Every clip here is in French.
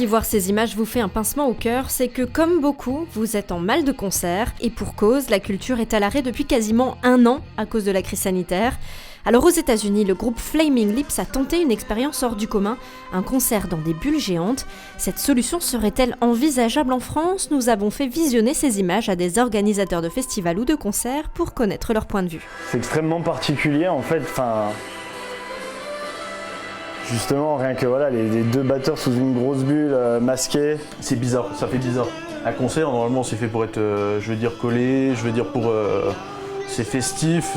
Si voir ces images vous fait un pincement au cœur, c'est que comme beaucoup, vous êtes en mal de concert. Et pour cause, la culture est à l'arrêt depuis quasiment 1 an à cause de la crise sanitaire. Alors aux États-Unis, le groupe Flaming Lips a tenté une expérience hors du commun, un concert dans des bulles géantes. Cette solution serait-elle envisageable en France ? Nous avons fait visionner ces images à des organisateurs de festivals ou de concerts pour connaître leur point de vue. C'est extrêmement particulier en fait, justement rien que les 2 batteurs sous une grosse bulle masqués. C'est bizarre, ça fait bizarre. Un concert, normalement c'est fait pour être, collé, c'est festif,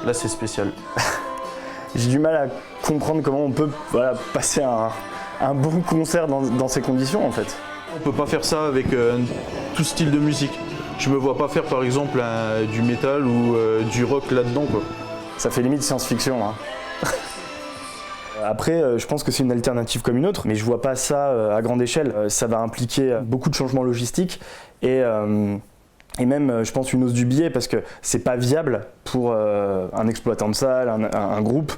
Là, c'est spécial. J'ai du mal à comprendre comment on peut passer un bon concert dans ces conditions, en fait. On peut pas faire ça avec tout style de musique. Je me vois pas faire, par exemple, du métal ou du rock là-dedans, quoi. Ça fait limite science-fiction, hein. Après, je pense que c'est une alternative comme une autre, mais je vois pas ça à grande échelle. Ça va impliquer beaucoup de changements logistiques et même, je pense, une hausse du billet parce que c'est pas viable pour un exploitant de salle, un groupe,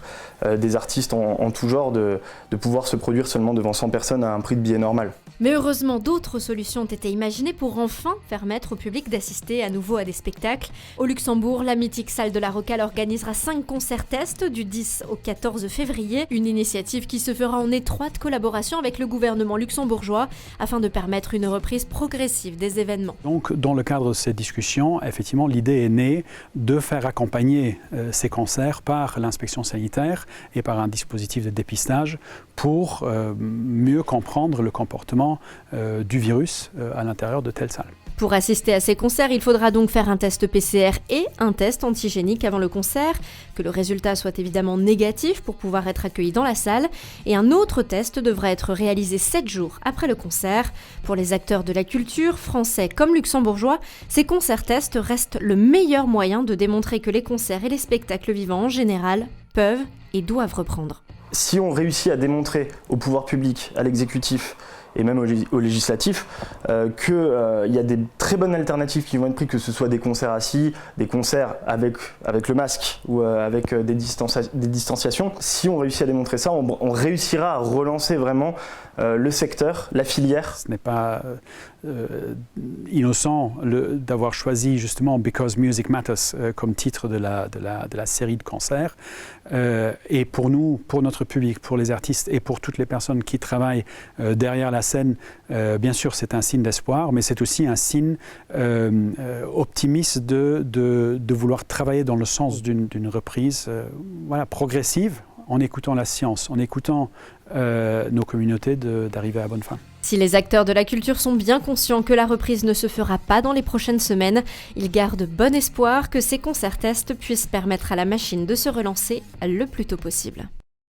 des artistes en tout genre de pouvoir se produire seulement devant 100 personnes à un prix de billet normal. Mais heureusement, d'autres solutions ont été imaginées pour enfin permettre au public d'assister à nouveau à des spectacles. Au Luxembourg, la mythique salle de la Rocale organisera 5 concerts tests du 10 au 14 février. Une initiative qui se fera en étroite collaboration avec le gouvernement luxembourgeois afin de permettre une reprise progressive des événements. Donc, dans le cadre de ces discussions, effectivement, l'idée est née de faire accompagner ces concerts par l'inspection sanitaire et par un dispositif de dépistage pour mieux comprendre le comportement du virus à l'intérieur de telles salles. Pour assister à ces concerts, il faudra donc faire un test PCR et un test antigénique avant le concert, que le résultat soit évidemment négatif pour pouvoir être accueilli dans la salle, et un autre test devra être réalisé 7 jours après le concert. Pour les acteurs de la culture, français comme luxembourgeois, ces concerts-tests restent le meilleur moyen de démontrer que les concerts et les spectacles vivants en général peuvent et doivent reprendre. Si on réussit à démontrer au pouvoir public, à l'exécutif et même au législatif qu'il y a des très bonnes alternatives qui vont être prises, que ce soit des concerts assis, des concerts avec le masque ou avec des distanciations. Si on réussit à démontrer ça, on réussira à relancer vraiment le secteur, la filière. Ce n'est pas innocent d'avoir choisi justement Because Music Matters comme titre de la série de concerts. Et pour nous, pour notre public, pour les artistes et pour toutes les personnes qui travaillent derrière la scène, bien sûr c'est un signe d'espoir, mais c'est aussi un signe optimiste de vouloir travailler dans le sens d'une reprise progressive, en écoutant la science, en écoutant nos communautés d'arriver à bonne fin. Si les acteurs de la culture sont bien conscients que la reprise ne se fera pas dans les prochaines semaines, ils gardent bon espoir que ces concerts tests puissent permettre à la machine de se relancer le plus tôt possible.